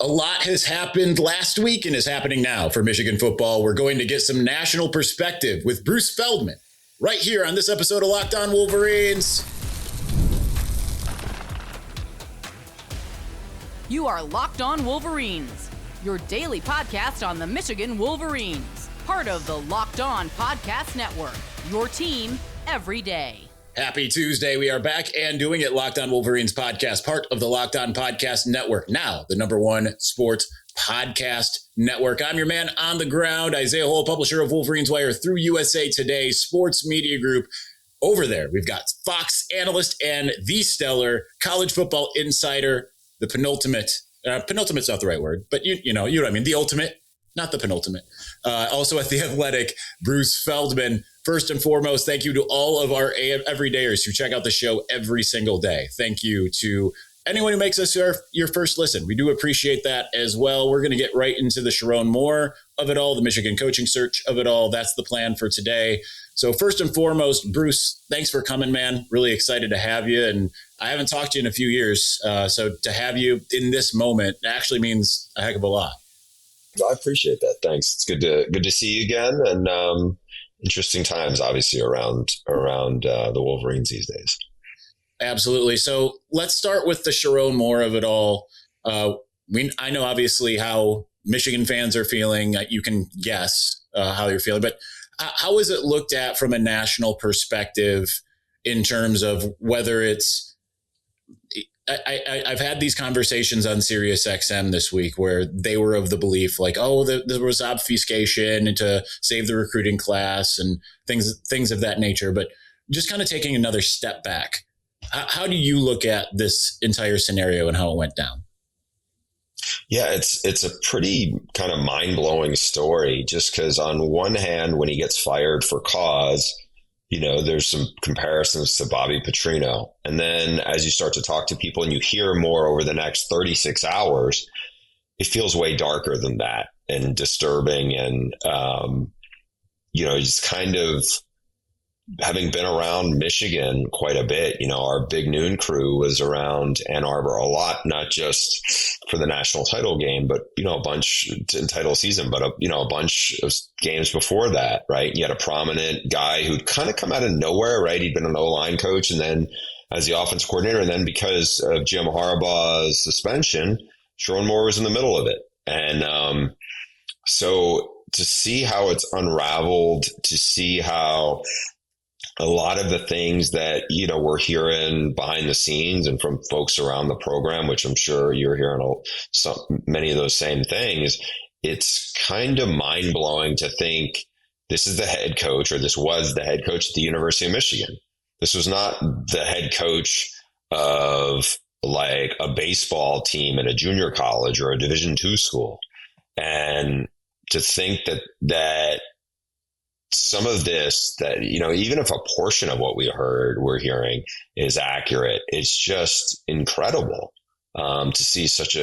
A lot has happened last week and is happening now for Michigan football. We're going to get some national perspective with Bruce Feldman right here on this episode of Locked On Wolverines. You are Locked On Wolverines, your daily podcast on the Michigan Wolverines, part of the Locked On Podcast Network, your team every day. Happy Tuesday. We are back and doing it. Locked On Wolverines podcast, part of the Locked On Podcast Network, now the #1 sports podcast network. I'm your man on the ground, Isaiah Hole, publisher of Wolverines Wire through USA Today Sports Media Group. Over there, we've got Fox analyst and the stellar college football insider, the penultimate's not the right word, but you know what I mean, the ultimate, not the penultimate. Also at The Athletic, Bruce Feldman. First and foremost, thank you to all of our everydayers who check out the show every single day. Thank you to anyone who makes us your first listen. We do appreciate that as well. We're going to get right into the Sherrone Moore of it all, the Michigan coaching search of it all. That's the plan for today. So first and foremost, Bruce, thanks for coming, man. Really excited to have you. And I haven't talked to you in a few years. So to have you in this moment actually means a heck of a lot. I appreciate that. Thanks. It's good to see you again. And, interesting times, obviously, around the Wolverines these days. Absolutely. So let's start with the Sherrone Moore of it all. I know obviously how Michigan fans are feeling. You can guess how you're feeling, but how is it looked at from a national perspective in terms of whether it's I've had these conversations on Sirius XM this week where they were of the belief like, oh, there was obfuscation to save the recruiting class and things of that nature. But just kind of taking another step back, how do you look at this entire scenario and how it went down? Yeah, it's a pretty kind of mind-blowing story just because on one hand, when he gets fired for cause, there's some comparisons to Bobby Petrino. And then as you start to talk to people and you hear more over the next 36 hours, it feels way darker than that and disturbing. And, just kind of having been around Michigan quite a bit, our Big Noon crew was around Ann Arbor a lot, not just for the national title game, but, a bunch in title season, but, a bunch of games before that, right? You had a prominent guy who'd kind of come out of nowhere, right? He'd been an O-line coach and then as the offense coordinator. And then because of Jim Harbaugh's suspension, Sherrone Moore was in the middle of it. And so to see how it's unraveled, to see how a lot of the things that, we're hearing behind the scenes and from folks around the program, which I'm sure you're hearing many of those same things, it's kind of mind blowing to think this is the head coach, or this was the head coach at the University of Michigan. This was not the head coach of like a baseball team at a junior college or a Division II school. And to think that some of this, that, even if a portion of what we're hearing is accurate, it's just incredible to see such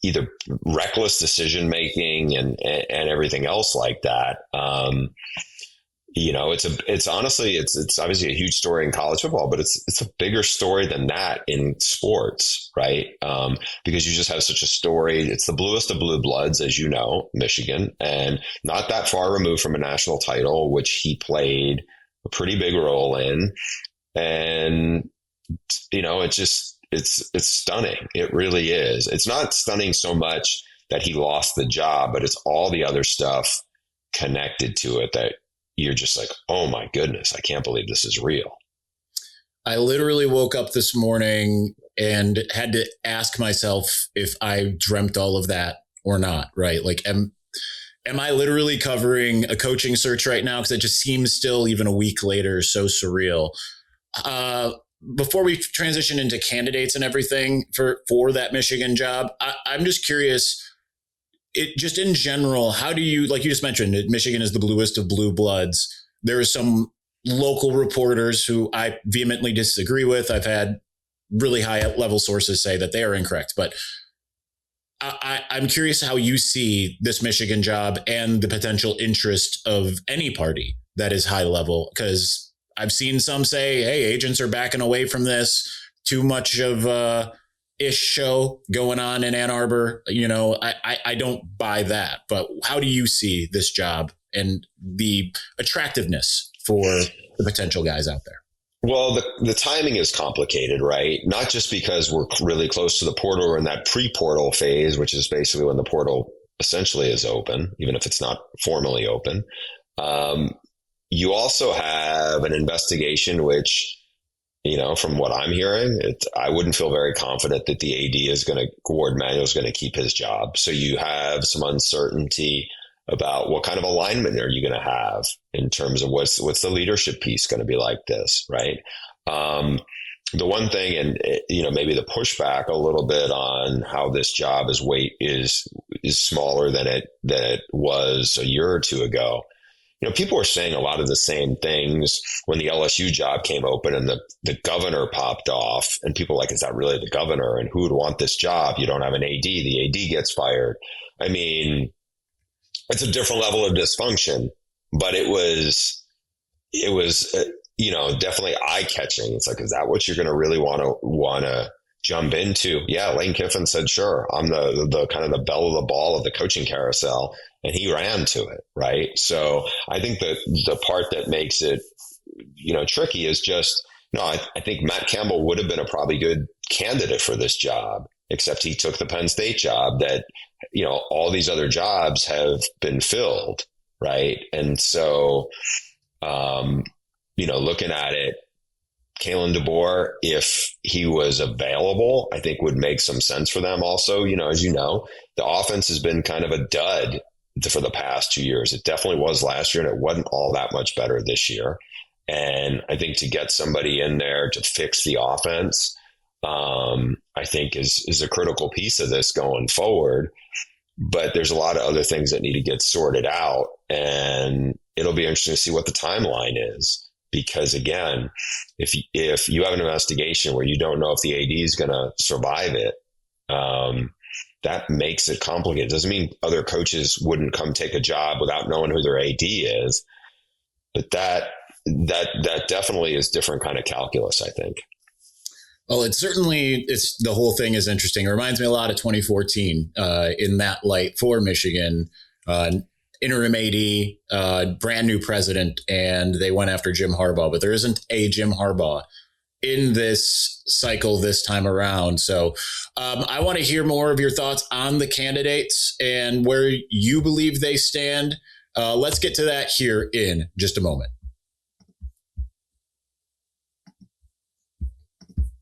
either reckless decision making and everything else like that. It's honestly, it's obviously a huge story in college football, but it's a bigger story than that in sports, right? Because you just have such a story. It's the bluest of blue bloods, as you know, Michigan, and not that far removed from a national title, which he played a pretty big role in. And, it's stunning. It really is. It's not stunning so much that he lost the job, but it's all the other stuff connected to it that you're just like, oh my goodness, I can't believe this is real. I literally woke up this morning and had to ask myself if I dreamt all of that or not, right? Like, am I literally covering a coaching search right now? Because it just seems still, even a week later, so surreal. Before we transition into candidates and everything for that Michigan job, I'm just curious, just in general, how do you, like you just mentioned, Michigan is the bluest of blue bloods. There are some local reporters who I vehemently disagree with. I've had really high level sources say that they are incorrect, but I'm curious how you see this Michigan job and the potential interest of any party that is high level, because I've seen some say, hey, agents are backing away from this. Too much of ish show going on in Ann Arbor. I don't buy that. But how do you see this job and the attractiveness for the potential guys out there? Well, the timing is complicated, right? Not just because we're really close to the portal or in that pre-portal phase, which is basically when the portal essentially is open, even if it's not formally open. You also have an investigation, which, from what I'm hearing, I wouldn't feel very confident that the AD Warde Manuel is going to keep his job. So you have some uncertainty about what kind of alignment are you going to have in terms of what's the leadership piece going to be like this, right? The one thing, and maybe the pushback a little bit on how this job is smaller than it was a year or two ago. People were saying a lot of the same things when the LSU job came open and the governor popped off, and people were like, is that really the governor? And who would want this job? You don't have an AD. The AD gets fired. I mean, it's a different level of dysfunction, but it was definitely eye catching. It's like, is that what you're going to really want to jump into? Yeah. Lane Kiffin said, sure, I'm the kind of the belle of the ball of the coaching carousel. And he ran to it. Right. So I think that the part that makes it, tricky is just, I think Matt Campbell would have been a probably good candidate for this job, except he took the Penn State job that, all these other jobs have been filled. Right. And so, looking at it, Kalen DeBoer, if he was available, I think would make some sense for them. Also, as the offense has been kind of a dud for the past 2 years. It definitely was last year, and it wasn't all that much better this year. And I think to get somebody in there to fix the offense, I think is a critical piece of this going forward. But there's a lot of other things that need to get sorted out, and it'll be interesting to see what the timeline is. Because again, if you have an investigation where you don't know if the AD is going to survive it, that makes it complicated. It doesn't mean other coaches wouldn't come take a job without knowing who their AD is, but that definitely is different kind of calculus, I think. Well, it's the whole thing is interesting. It reminds me a lot of 2014 in that light for Michigan. Interim AD, brand new president, and they went after Jim Harbaugh, but there isn't a Jim Harbaugh in this cycle this time around. So I want to hear more of your thoughts on the candidates and where you believe they stand. Let's get to that here in just a moment.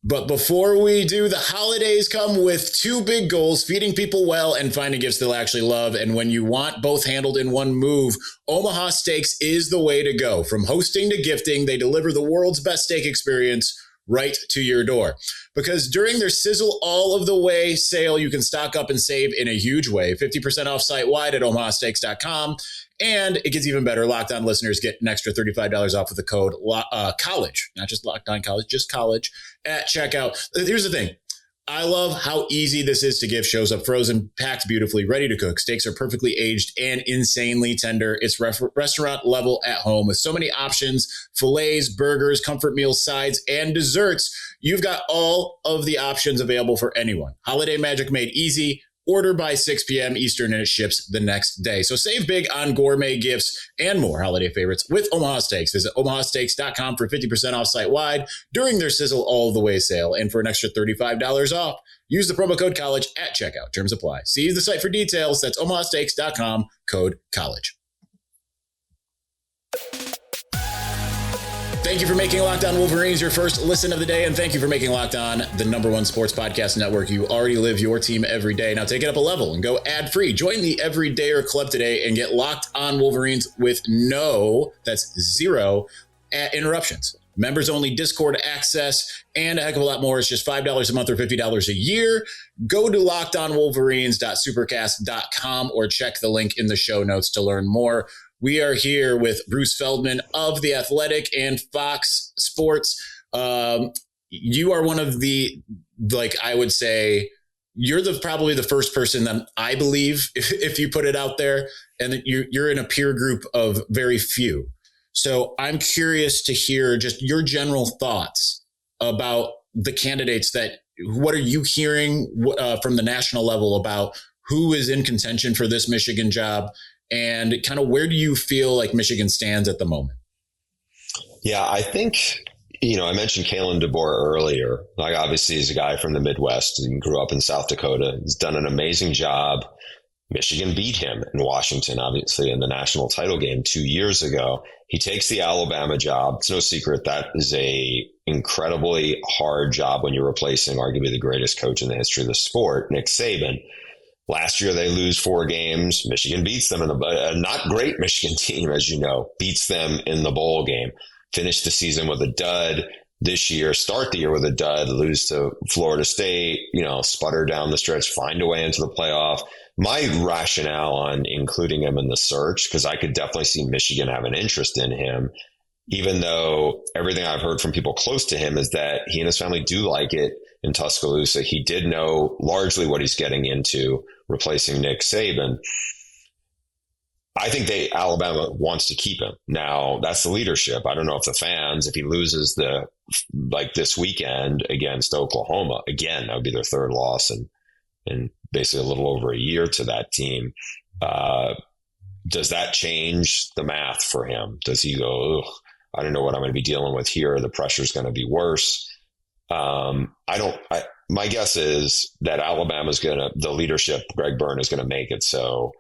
But before we do, the holidays come with two big goals: feeding people well and finding gifts they'll actually love. And when you want both handled in one move, Omaha Steaks is the way to go. From hosting to gifting, they deliver the world's best steak experience right to your door. Because during their Sizzle All of the Way sale, you can stock up and save in a huge way. 50% off site-wide at omahasteaks.com. And it gets even better. Locked On listeners get an extra $35 off with the code college, not just Locked On College, just college at checkout. Here's the thing. I love how easy this is to give. Shows up frozen, packed beautifully, ready to cook. Steaks are perfectly aged and insanely tender. It's restaurant level at home with so many options: fillets, burgers, comfort meals, sides, and desserts. You've got all of the options available for anyone. Holiday magic made easy. Order by 6 p.m. Eastern and it ships the next day. So save big on gourmet gifts and more holiday favorites with Omaha Steaks. Visit omahasteaks.com for 50% off site-wide during their Sizzle All the Way sale. And for an extra $35 off, use the promo code college at checkout. Terms apply. See the site for details. That's omahasteaks.com, code college. Thank you for making Locked On Wolverines your first listen of the day, and thank you for making Locked On the #1 sports podcast network. You already live your team every day. Now take it up a level and go ad-free. Join the Everydayer Club today and get Locked On Wolverines with zero interruptions. Members only Discord access and a heck of a lot more. It's just $5 a month or $50 a year. Go to lockedonwolverines.supercast.com or check the link in the show notes to learn more. We are here with Bruce Feldman of The Athletic and Fox Sports. You are one of the, I would say, you're probably the first person that I believe, if you put it out there, and you're in a peer group of very few. So I'm curious to hear just your general thoughts about the candidates that what are you hearing from the national level about who is in contention for this Michigan job, and kind of where do you feel like Michigan stands at the moment? Yeah, I think, I mentioned Kalen DeBoer earlier. Like, obviously, he's a guy from the Midwest and grew up in South Dakota. He's done an amazing job. Michigan beat him in Washington, obviously, in the national title game 2 years ago. He takes the Alabama job. It's no secret that is a incredibly hard job when you're replacing arguably the greatest coach in the history of the sport, Nick Saban. Last year, they lose 4 games. Michigan beats them in a not great Michigan team, as you know, beats them in the bowl game. Finish the season with a dud. This year, start the year with a dud, lose to Florida State, sputter down the stretch, find a way into the playoff. My rationale on including him in the search, because I could definitely see Michigan have an interest in him, even though everything I've heard from people close to him is that he and his family do like it in Tuscaloosa. He did know largely what he's getting into, replacing Nick Saban. I think Alabama wants to keep him. Now, that's the leadership. I don't know if the fans, if he loses this weekend against Oklahoma, again, that would be their 3rd loss in basically a little over a year to that team. Does that change the math for him? Does he go, I don't know what I'm going to be dealing with here. The pressure's going to be worse. My guess is that the leadership, Greg Byrne, is going to make it so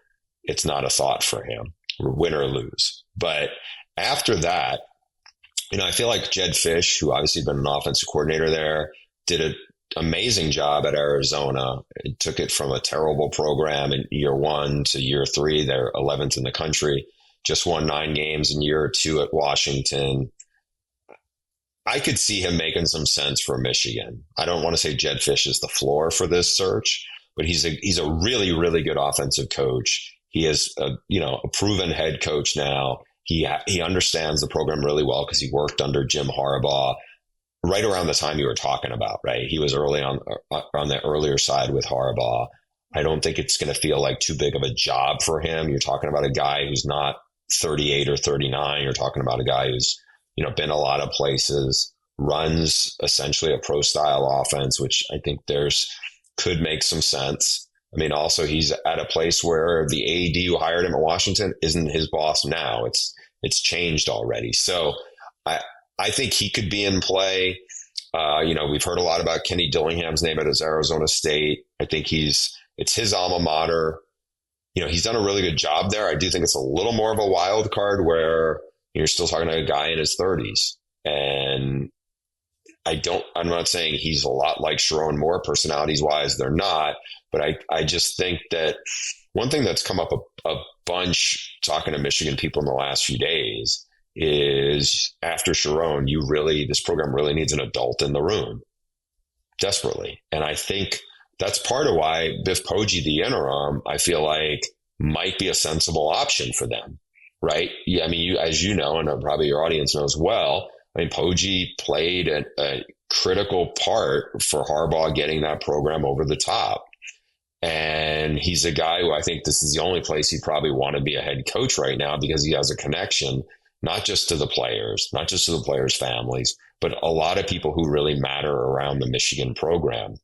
it's not a thought for him, win or lose. But after that, I feel like Jedd Fisch, who obviously been an offensive coordinator there, did an amazing job at Arizona. It took it from a terrible program in year 1 to year 3. They're 11th in the country, just won 9 games in year 2 at Washington. I could see him making some sense for Michigan. I don't want to say Jedd Fisch is the floor for this search, but he's a really, really good offensive coach. He is a proven head coach now. He understands the program really well because he worked under Jim Harbaugh right around the time you were talking about, right? He was early on the earlier side with Harbaugh. I don't think it's going to feel like too big of a job for him. You're talking about a guy who's not 38 or 39. You're talking about a guy who's, been a lot of places, runs essentially a pro style offense, which I think could make some sense. I mean, also he's at a place where the AD who hired him at Washington isn't his boss now. It's changed already. So I think he could be in play. We've heard a lot about Kenny Dillingham's name at his Arizona State. I think it's his alma mater. He's done a really good job there. I do think it's a little more of a wild card where you're still talking to a guy in his 30s. And I'm not saying he's a lot like Sherrone Moore personalities wise. They're not. But I just think that one thing that's come up a bunch talking to Michigan people in the last few days is after Sherrone, this program really needs an adult in the room desperately. And I think that's part of why Biff Poggi, the interim, I feel like might be a sensible option for them, right? Yeah, I mean, as you know, and probably your audience knows well, I mean, Poggi played a critical part for Harbaugh getting that program over the top. And he's a guy who I think this is the only place he'd probably want to be a head coach right now because he has a connection, not just to the players, not just to the players' families, but a lot of people who really matter around the Michigan program.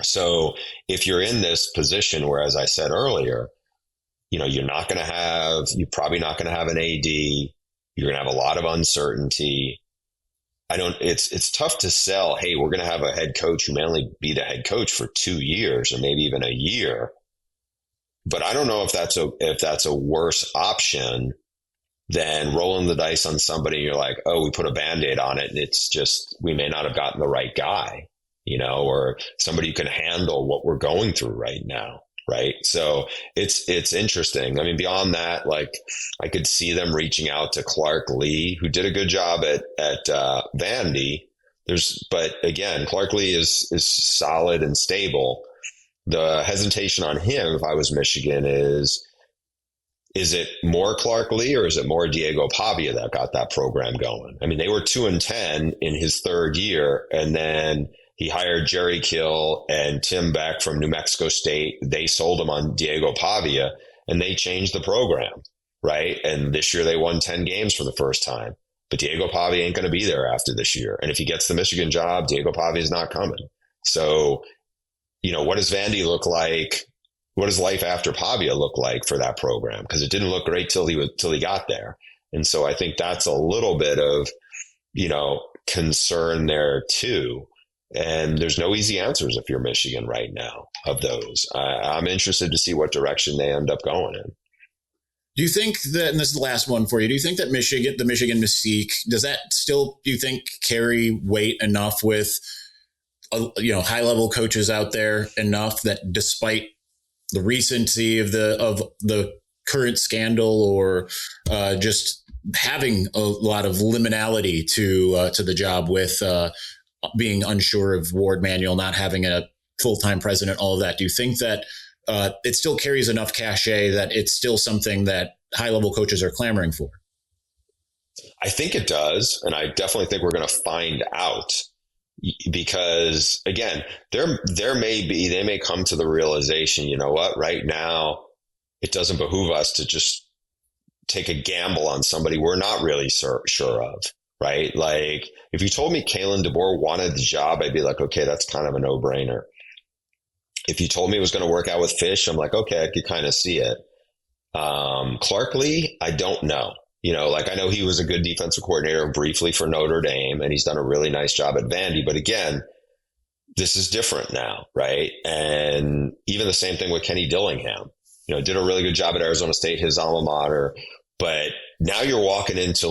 So if you're in this position where, as I said earlier, you're probably not going to have an AD. You're going to have a lot of uncertainty. It's tough to sell, hey, we're going to have a head coach who may only be the head coach for 2 years or maybe even a year. But I don't know if that's a worse option than rolling the dice on somebody and you're like, oh, we put a Band-Aid on it and it's just, we may not have gotten the right guy, or somebody who can handle what we're going through right now. Right. So it's interesting. I mean, beyond that, like I could see them reaching out to Clark Lee, who did a good job at Vandy. But again, Clark Lee is solid and stable. The hesitation on him, if I was Michigan, is it more Clark Lee or is it more Diego Pavia that got that program going? I mean, they were 2-10 in his 3rd year, and then he hired Jerry Kill and Tim Beck from New Mexico State. They sold him on Diego Pavia, and they changed the program, right? And this year they won 10 games for the first time. But Diego Pavia ain't going to be there after this year. And if he gets the Michigan job, Diego Pavia is not coming. So, what does Vandy look like? What does life after Pavia look like for that program? Because it didn't look great till he got there. And so I think that's a little bit of, concern there too. And there's no easy answers if you're Michigan right now of those. I'm interested to see what direction they end up going in. Do you think that, and this is the last one for you, do you think that the Michigan mystique, does that still, do you think, carry weight enough with, high level coaches out there enough that despite the recency of the current scandal or just having a lot of liminality to the job with being unsure of Warde Manuel, not having a full-time president, all of that, do you think that it still carries enough cachet that it's still something that high-level coaches are clamoring for? I think it does. And I definitely think we're going to find out because, again, they may come to the realization, you know what, right now, it doesn't behoove us to just take a gamble on somebody we're not really sure of, right? Like, if you told me Kalen DeBoer wanted the job, I'd be like, okay, that's kind of a no-brainer. If you told me it was going to work out with Fisch, I'm like, okay, I could kind of see it. Clark Lee, I don't know. I know he was a good defensive coordinator briefly for Notre Dame, and he's done a really nice job at Vandy. But again, this is different now, right? And even the same thing with Kenny Dillingham. Did a really good job at Arizona State, his alma mater. But now you're walking into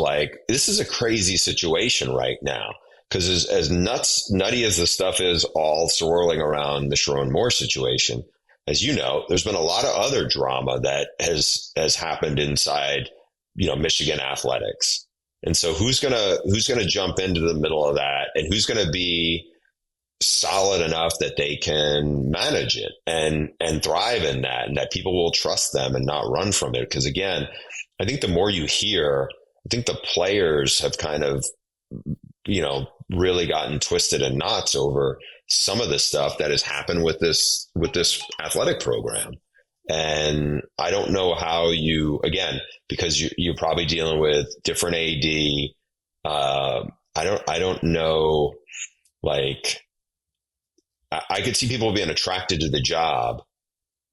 this is a crazy situation right now. Because as nutty as the stuff is all swirling around the Sherrone Moore situation, as you know, there's been a lot of other drama that has happened inside, Michigan athletics. And so who's gonna jump into the middle of that, and who's gonna be solid enough that they can manage it and thrive in that, and that people will trust them and not run from it? Because again, I think the more you hear, I think the players have kind of, really gotten twisted in knots over some of the stuff that has happened with this athletic program. And I don't know how because you're probably dealing with different AD. I don't know, I could see people being attracted to the job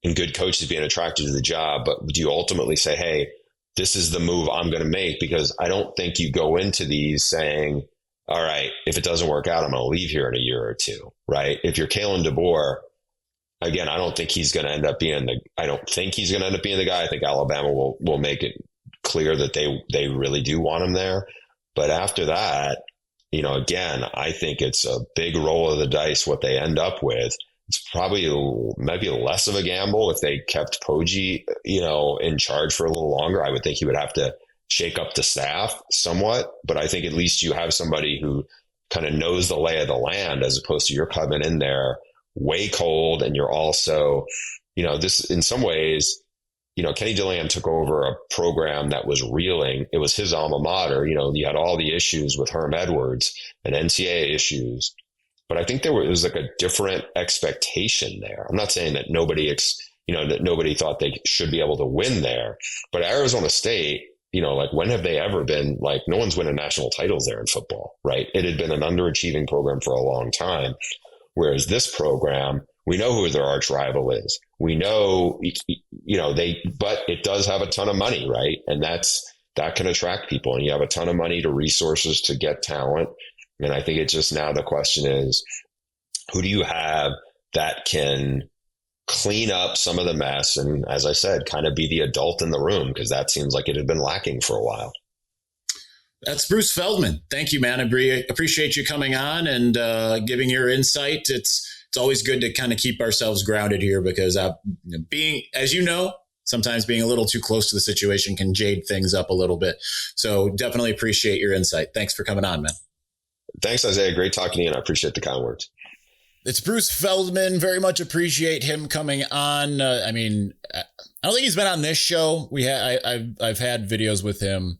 and good coaches being attracted to the job, but do you ultimately say, hey, this is the move I'm going to make? Because I don't think you go into these saying, all right, if it doesn't work out, I'm going to leave here in a year or two, right? If you're Kalen DeBoer, again, I don't think he's going to end up being the guy. I think Alabama will make it clear that they really do want him there. But after that, again, I think it's a big roll of the dice what they end up with. It's probably maybe less of a gamble if they kept Poggi, in charge for a little longer. I would think he would have to shake up the staff somewhat, but I think at least you have somebody who kind of knows the lay of the land, as opposed to you're coming in there way cold. And you're also, this in some ways, Kenny Dillingham took over a program that was reeling. It was his alma mater. You had all the issues with Herm Edwards and NCAA issues, but I think it was like a different expectation there. I'm not saying that nobody thought they should be able to win there, but Arizona State, when have they ever been no one's winning national titles there in football, right? It had been an underachieving program for a long time. Whereas this program, we know who their arch rival is. We know, but it does have a ton of money, right? And that can attract people, and you have a ton of money to resources to get talent. And I think it's just now the question is, who do you have that can clean up some of the mess, and as I said, kind of be the adult in the room, because that seems like it had been lacking for a while. That's Bruce Feldman. Thank you, man. I appreciate you coming on and giving your insight. It's always good to kind of keep ourselves grounded here, because being, as sometimes being a little too close to the situation can jade things up a little bit. So definitely appreciate your insight. Thanks for coming on, man. Thanks, Isaiah. Great talking to you, and I appreciate the kind words. It's Bruce Feldman. Very much appreciate him coming on. I don't think he's been on this show. I've had videos with him,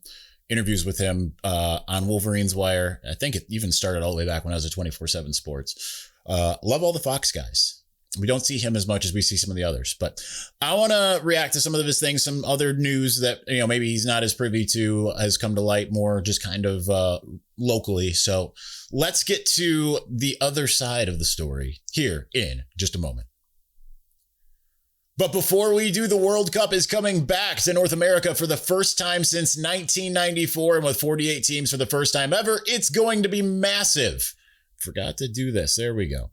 interviews with him on Wolverines Wire. I think it even started all the way back when I was at 24/7 Sports. Love all the Fox guys. We don't see him as much as we see some of the others, but I want to react to some of his things, some other news that, maybe he's not as privy to has come to light more just kind of locally. So let's get to the other side of the story here in just a moment. But before we do, the World Cup is coming back to North America for the first time since 1994, and with 48 teams for the first time ever, it's going to be massive. Forgot to do this. There we go.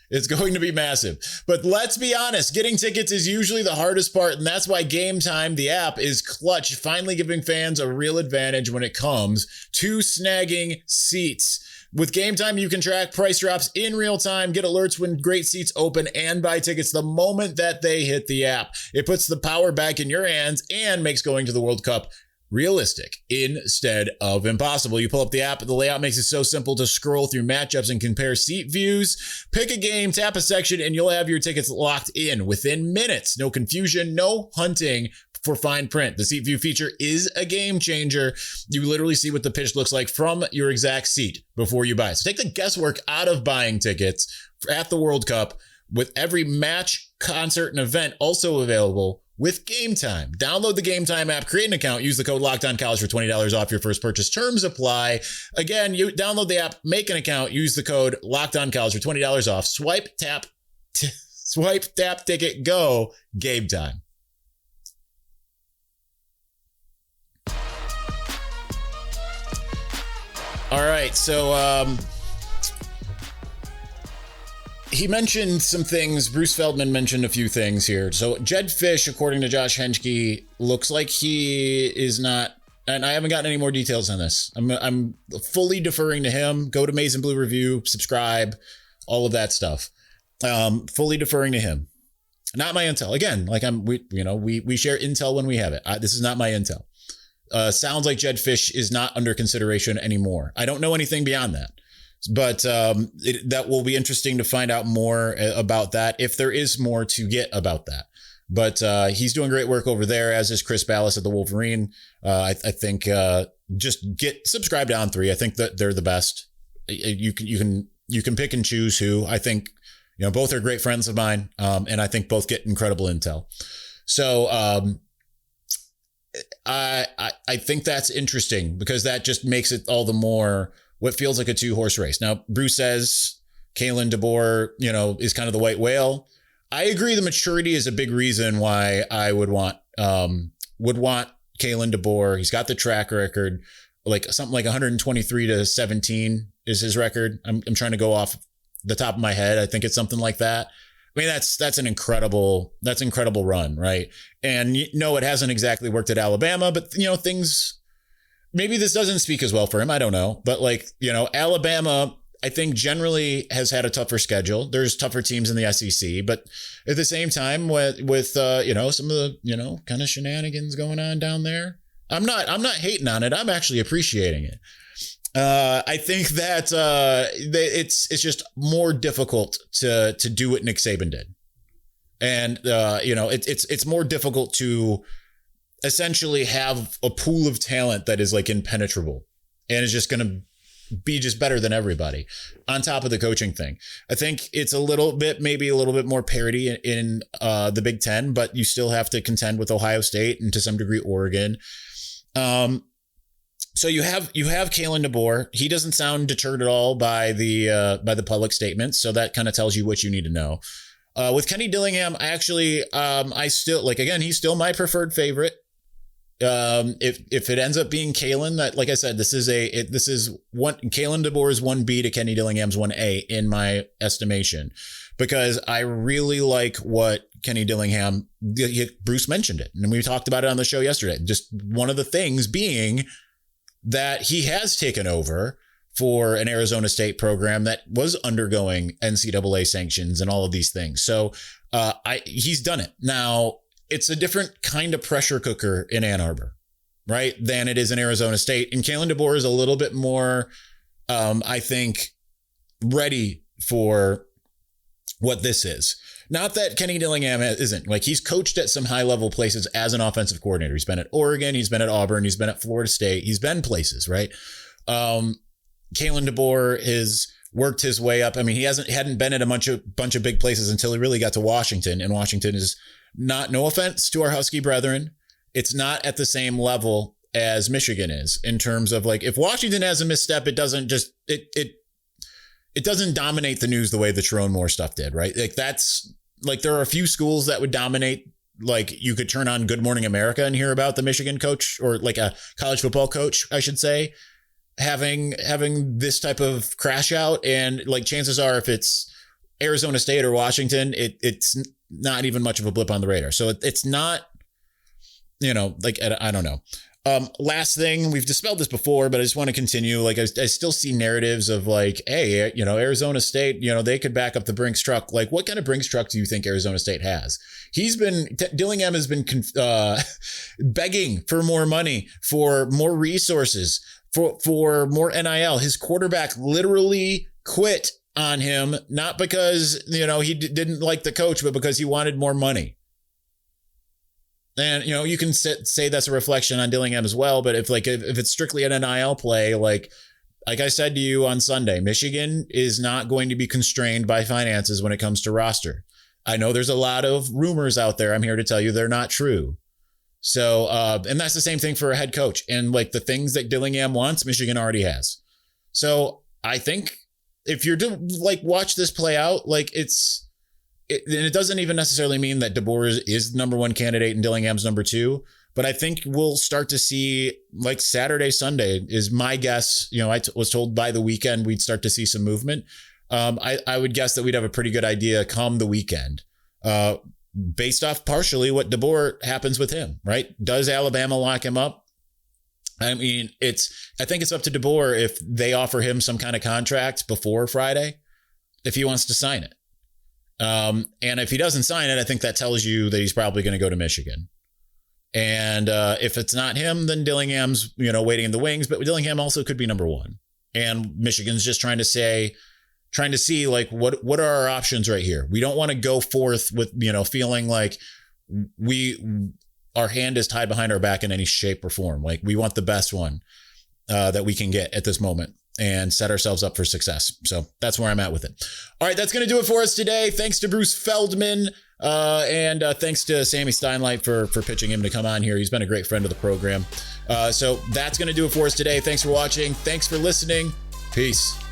It's going to be massive. But let's be honest, getting tickets is usually the hardest part, and that's why Game Time, the app, is clutch, finally giving fans a real advantage when it comes to snagging seats. With Game Time, you can track price drops in real time, get alerts when great seats open, and buy tickets the moment that they hit the app. It puts the power back in your hands and makes going to the World Cup realistic instead of impossible. You pull up the app, the layout makes it so simple to scroll through matchups and compare seat views. Pick a game, tap a section, and you'll have your tickets locked in within minutes. No confusion, no hunting for fine print. The seat view feature is a game changer. You literally see what the pitch looks like from your exact seat before you buy. So take the guesswork out of buying tickets at the World Cup, with every match, concert, and event also available with Game Time. Download the Game Time app, create an account, use the code LOCKEDONCollege for $20 off your first purchase. Terms apply. Again, you download the app, make an account, use the code LOCKEDONCollege for $20 off. Swipe, tap, ticket, go. Game Time. All right, so he mentioned some things. Bruce Feldman mentioned a few things here. So Jedd Fisch, according to Josh Henschke, looks like he is not, and I haven't gotten any more details on this. I'm fully deferring to him. Go to Maize and Blue Review, subscribe, all of that stuff. Fully deferring to him. Not my intel. Again, like we share intel when we have it. This is not my intel. Sounds like Jedd Fisch is not under consideration anymore. I don't know anything beyond that. But that will be interesting to find out more about that, if there is more to get about that. But he's doing great work over there, as is Chris Ballas at the Wolverine. I think just get subscribed to On3. I think that they're the best. You can pick and choose who. I think both are great friends of mine, and I think both get incredible intel. So I think that's interesting, because that just makes it all the more what feels like a 2-horse race. Now, Bruce says Kalen DeBoer, is kind of the white whale. I agree. The maturity is a big reason why I would want Kalen DeBoer. He's got the track record, like something like 123-17 is his record. I'm trying to go off the top of my head. I think it's something like that. I mean, that's an incredible run, right? And it hasn't exactly worked at Alabama, but things. Maybe this doesn't speak as well for him. I don't know. But Alabama, I think generally has had a tougher schedule. There's tougher teams in the SEC, but at the same time with some of the, kind of shenanigans going on down there, I'm not hating on it. I'm actually appreciating it. I think that it's just more difficult to do what Nick Saban did. And, it's more difficult to essentially have a pool of talent that is like impenetrable and is just going to be just better than everybody on top of the coaching thing. I think it's maybe a little bit more parity in the Big Ten, but you still have to contend with Ohio State and to some degree Oregon. So you have Kalen DeBoer. He doesn't sound deterred at all by the public statements. So that kind of tells you what you need to know. With Kenny Dillingham, I still again, he's still my preferred favorite. If it ends up being Kalen, that, like I said, this is Kalen DeBoer is 1B to Kenny Dillingham's 1A in my estimation, because I really like what Kenny Dillingham, Bruce mentioned it, and we talked about it on the show yesterday. Just one of the things being that he has taken over for an Arizona State program that was undergoing NCAA sanctions and all of these things. So he's done it. Now, it's a different kind of pressure cooker in Ann Arbor, right, than it is in Arizona State. And Kalen DeBoer is a little bit more, I think, ready for what this is. Not that Kenny Dillingham isn't. He's coached at some high-level places as an offensive coordinator. He's been at Oregon. He's been at Auburn. He's been at Florida State. He's been places, right? Kalen DeBoer is worked his way up. I mean, he hadn't been at a bunch of big places until he really got to Washington, and Washington is not, no offense to our Husky brethren, it's not at the same level as Michigan is in terms of like, if Washington has a misstep, it doesn't just, it doesn't dominate the news the way the Sherrone Moore stuff did, right? Like that's like, there are a few schools that would dominate. Like you could turn on Good Morning America and hear about the Michigan coach, or like a college football coach, I should say, having this type of crash out. And like chances are, if it's Arizona State or Washington, it's not even much of a blip on the radar. So it's not, like, I don't know. Last thing, we've dispelled this before, but I just want to continue. Like I still see narratives of like, hey, Arizona State, they could back up the Brinks truck. Like what kind of Brinks truck do you think Arizona State has? Dillingham has been begging for more money, for more resources, for more NIL. His quarterback literally quit on him, not because, he didn't like the coach, but because he wanted more money. And, you can say that's a reflection on Dillingham as well. But if it's strictly an NIL play, like I said to you on Sunday, Michigan is not going to be constrained by finances when it comes to roster. I know there's a lot of rumors out there. I'm here to tell you they're not true. So, and that's the same thing for a head coach. And like the things that Dillingham wants, Michigan already has. So I think if you're to like watch this play out, like it doesn't even necessarily mean that DeBoer is the number one candidate and Dillingham's number two. But I think we'll start to see like Saturday, Sunday is my guess. I was told by the weekend we'd start to see some movement. I would guess that we'd have a pretty good idea come the weekend, based off partially what DeBoer happens with him, right? Does Alabama lock him up? I mean, I think it's up to DeBoer if they offer him some kind of contract before Friday, if he wants to sign it. And if he doesn't sign it, I think that tells you that he's probably going to go to Michigan. And if it's not him, then Dillingham's, waiting in the wings. But Dillingham also could be number one. And Michigan's just trying to see like what are our options right here. We don't want to go forth with, feeling like our hand is tied behind our back in any shape or form. Like we want the best one that we can get at this moment and set ourselves up for success. So that's where I'm at with it. All right, that's going to do it for us today. Thanks to Bruce Feldman. And thanks to Sammy Steinlight for pitching him to come on here. He's been a great friend of the program. So that's going to do it for us today. Thanks for watching. Thanks for listening. Peace.